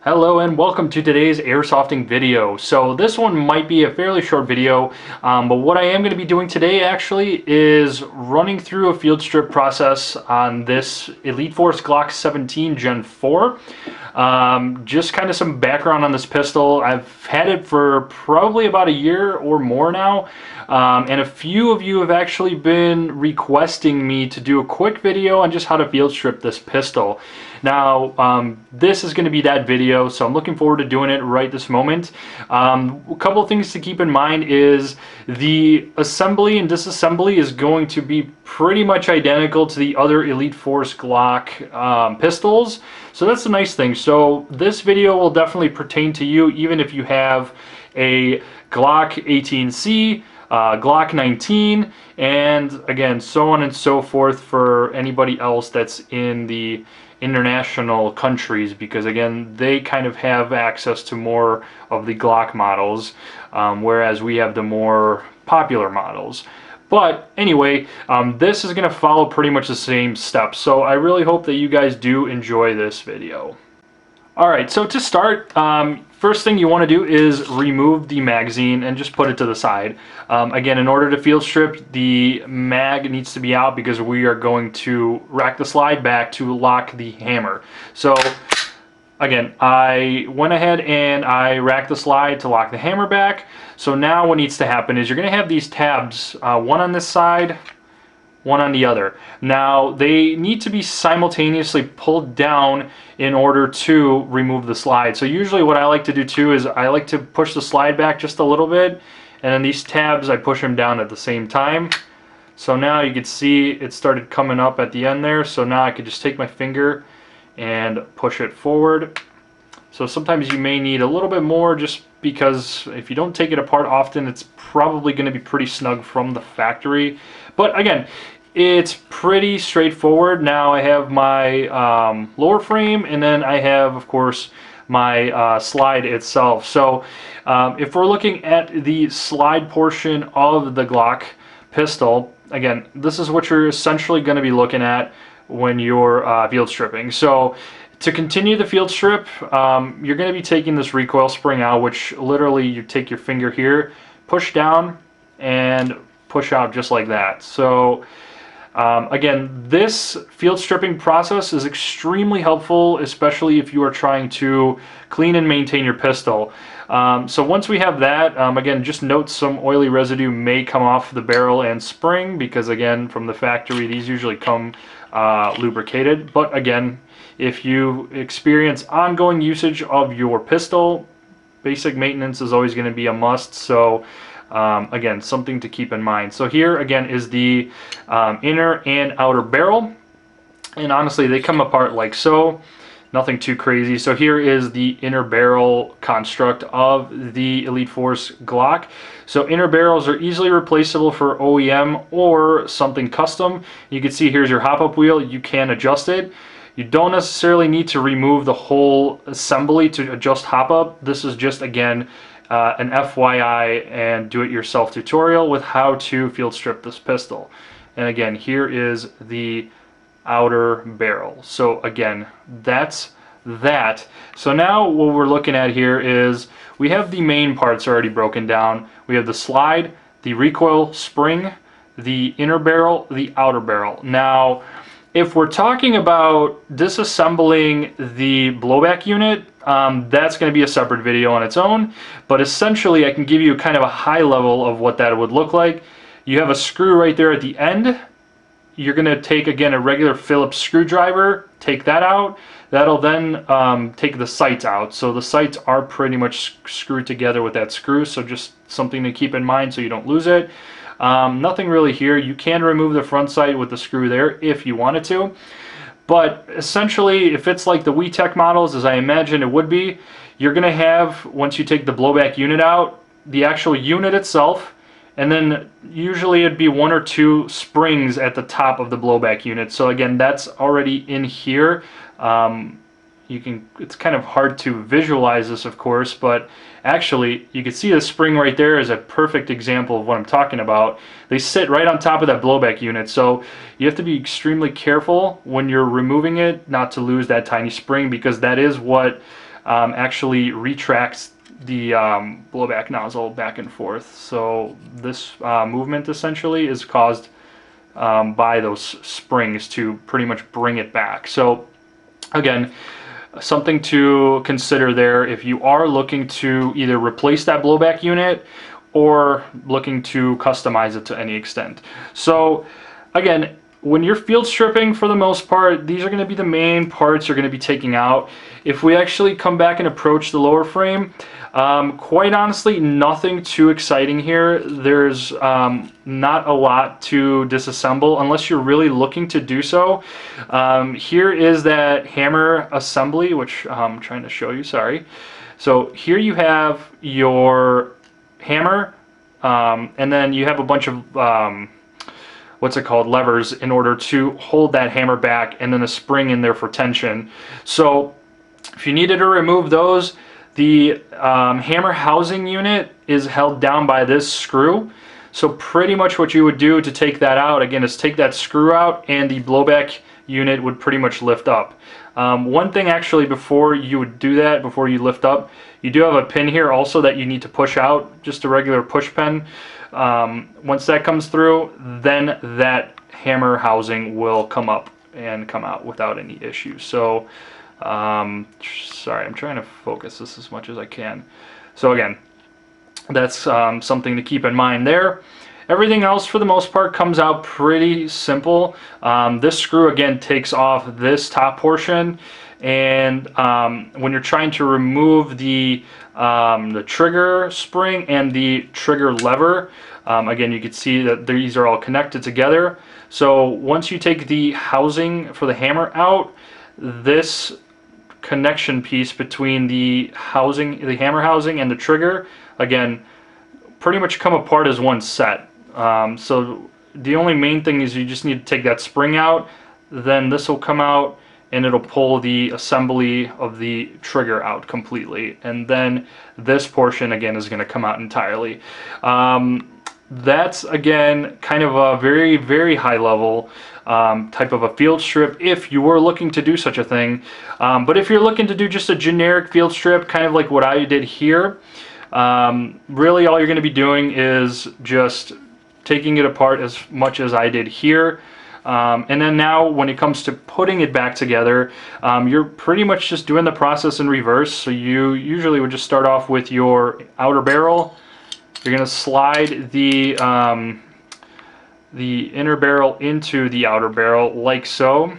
Hello and welcome to today's airsofting video. So this one might be a fairly short video, but what I am going to be doing today actually is running through a field strip process on this Elite Force Glock 17 Gen 4. Just kind of some background on this pistol. I've had it for probably about a year or more now, and a few of you have actually been requesting me to do a quick video on just how to field strip this pistol. Now, this is going to be that video, so I'm looking forward to doing it right this moment. A couple of things to keep in mind is the assembly and disassembly is going to be pretty much identical to the other Elite Force Glock pistols. So that's the nice thing. So this video will definitely pertain to you even if you have a Glock 18C, Glock 19, and again, so on and so forth for anybody else that's in the international countries, because again, they kind of have access to more of the Glock models, whereas we have the more popular models. But anyway, this is going to follow pretty much the same steps, so I really hope that you guys do enjoy this video. Alright, so to start, first thing you want to do is remove the magazine and just put it to the side. Again, in order to field strip, the mag needs to be out because we are going to rack the slide back to lock the hammer. So again, I went ahead and I racked the slide to lock the hammer back. So now what needs to happen is you're going to have these tabs, one on this side, one on the other. Now they need to be simultaneously pulled down in order to remove the slide. So usually what I like to do too is I like to push the slide back just a little bit, and then these tabs I push them down at the same time. So now you can see it started coming up at the end there, so now I could just take my finger and push it forward. So sometimes you may need a little bit more just because if you don't take it apart often, it's probably going to be pretty snug from the factory. But again, it's pretty straightforward. Now I have my lower frame, and then I have, of course, my slide itself. So if we're looking at the slide portion of the Glock pistol, again, this is what you're essentially going to be looking at when you're field stripping. So to continue the field strip, you're going to be taking this recoil spring out, which literally you take your finger here, push down, and push out just like that. So again, this field stripping process is extremely helpful, especially if you are trying to clean and maintain your pistol. So once we have that, again, just note some oily residue may come off the barrel and spring, because again, from the factory, these usually come lubricated. But again, if you experience ongoing usage of your pistol, basic maintenance is always going to be a must. So again, something to keep in mind. So here again is the inner and outer barrel, and honestly they come apart like so, nothing too crazy. So here is the inner barrel construct of the Elite Force Glock. So inner barrels are easily replaceable for OEM or something custom. You can see here's your hop-up wheel. You can adjust it. You don't necessarily need to remove the whole assembly to adjust hop-up. This is just, again, an FYI and do-it-yourself tutorial with how to field strip this pistol. And again, here is the outer barrel. So again, that's that. So now what we're looking at here is we have the main parts already broken down. We have the slide, the recoil spring, the inner barrel, the outer barrel. Now, if we're talking about disassembling the blowback unit, that's going to be a separate video on its own, but essentially I can give you kind of a high level of what that would look like. You have a screw right there at the end. You're going to take, again, a regular Phillips screwdriver, take that out. That'll then take the sights out. So the sights are pretty much screwed together with that screw, so just something to keep in mind so you don't lose it. Nothing really here. You can remove the front sight with the screw there if you wanted to, but essentially if it's like the WeTech models, as I imagine it would be, you're going to have, once you take the blowback unit out, the actual unit itself, and then usually it'd be one or two springs at the top of the blowback unit. So again, that's already in here. It's kind of hard to visualize this, of course, but actually you can see the spring right there is a perfect example of what I'm talking about. They sit right on top of that blowback unit, so you have to be extremely careful when you're removing it not to lose that tiny spring, because that is what actually retracts the blowback nozzle back and forth. So this movement essentially is caused by those springs to pretty much bring it back. So again, something to consider there if you are looking to either replace that blowback unit or looking to customize it to any extent. So again, when you're field stripping, for the most part, these are going to be the main parts you're going to be taking out. If we actually come back and approach the lower frame, quite honestly, nothing too exciting here. There's not a lot to disassemble unless you're really looking to do so. Here is that hammer assembly, which I'm trying to show you, sorry. So here you have your hammer, and then you have a bunch of what's it called, levers in order to hold that hammer back, and then a spring in there for tension. So if you needed to remove those, the hammer housing unit is held down by this screw. So pretty much what you would do to take that out, again, is take that screw out and the blowback unit would pretty much lift up. One thing actually before you would do that, before you lift up, you do have a pin here also that you need to push out, just a regular push pin. Once that comes through, then that hammer housing will come up and come out without any issues. So sorry, I'm trying to focus this as much as I can. So again, that's something to keep in mind there. Everything else for the most part comes out pretty simple. This screw again takes off this top portion, and when you're trying to remove the trigger spring and the trigger lever, again, you can see that these are all connected together. So once you take the housing for the hammer out, this connection piece between the housing, the hammer housing, and the trigger, again, pretty much come apart as one set. So the only main thing is you just need to take that spring out, then this will come out and it'll pull the assembly of the trigger out completely, and then this portion again is going to come out entirely. That's again kind of a very, very high level type of a field strip if you were looking to do such a thing. But if you're looking to do just a generic field strip, kind of like what I did here, really all you're going to be doing is just taking it apart as much as I did here. And then now when it comes to putting it back together, you're pretty much just doing the process in reverse. So you usually would just start off with your outer barrel. You're going to slide the inner barrel into the outer barrel like so.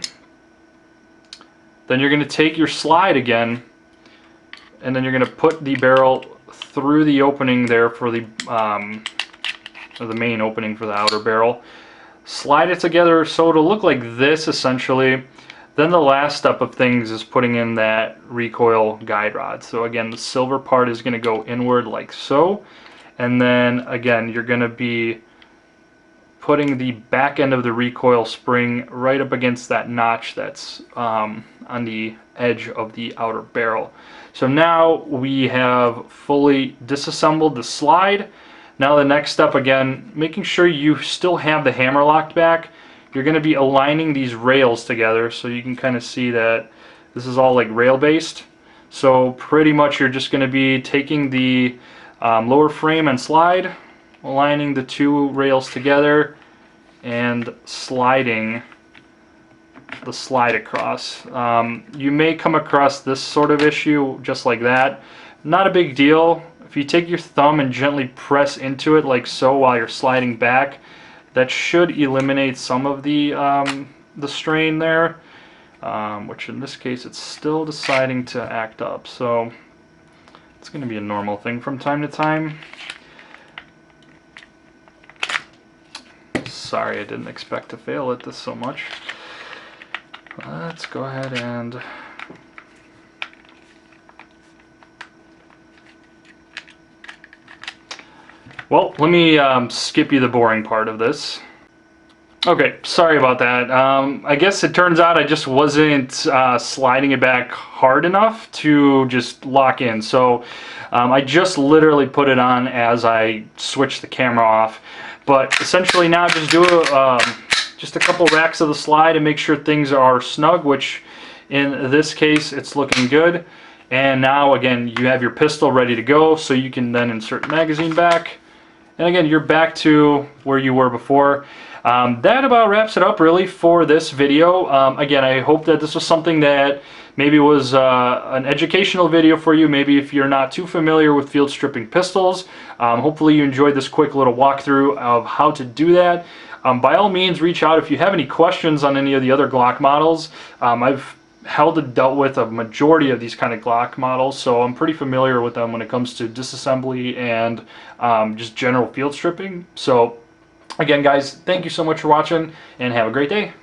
Then you're going to take your slide again, and then you're going to put the barrel through the opening there for the main opening for the outer barrel. Slide it together so it'll look like this essentially. Then the last step of things is putting in that recoil guide rod. So again, the silver part is going to go inward like so, and then again you're going to be putting the back end of the recoil spring right up against that notch that's on the edge of the outer barrel. So now we have fully disassembled the slide. Now the next step, again, making sure you still have the hammer locked back. You're going to be aligning these rails together so you can kind of see that this is all like rail based. So pretty much you're just going to be taking the lower frame and slide, aligning the two rails together, and sliding the slide across. You may come across this sort of issue just like that. Not a big deal. If you take your thumb and gently press into it like so while you're sliding back, that should eliminate some of the strain there, which in this case it's still deciding to act up. So it's going to be a normal thing from time to time. Sorry, I didn't expect to fail at this so much. Let's go ahead and well, let me skip you the boring part of this. Okay, sorry about that. I guess it turns out I just wasn't sliding it back hard enough to just lock in. So I just literally put it on as I switched the camera off. But essentially now just do just a couple racks of the slide and make sure things are snug, which in this case it's looking good. And now again, you have your pistol ready to go, so you can then insert the magazine back. And again, you're back to where you were before. That about wraps it up really for this video. Again, I hope that this was something that maybe was an educational video for you. Maybe if you're not too familiar with field stripping pistols, hopefully you enjoyed this quick little walkthrough of how to do that. By all means, reach out if you have any questions on any of the other Glock models. I've held and dealt with a majority of these kind of Glock models, so I'm pretty familiar with them when it comes to disassembly and just general field stripping. So again, guys, thank you so much for watching, and have a great day.